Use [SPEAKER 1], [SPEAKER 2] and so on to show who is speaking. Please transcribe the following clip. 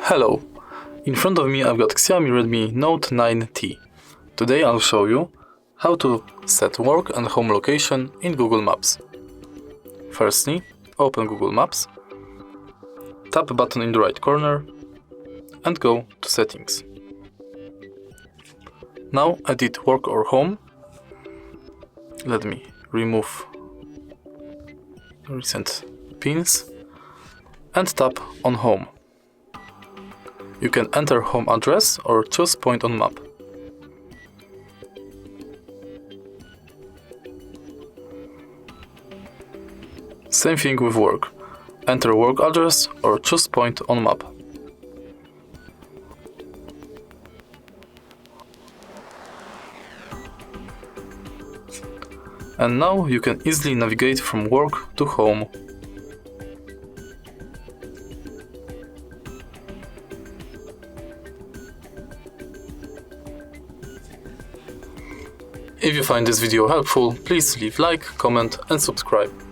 [SPEAKER 1] Hello! In front of me I've got XIAOMI Redmi Note 9T. Today I'll show you how to set work and home location in Google Maps. Firstly, open Google Maps, tap a button in the right corner and go to Settings. Now edit work or home. Let me remove recent pins and tap on Home. You can enter home address or choose point on map. Same thing with work. Enter work address or choose point on map. And now you can easily navigate from work to home. If you find this video helpful, please leave like, comment and subscribe.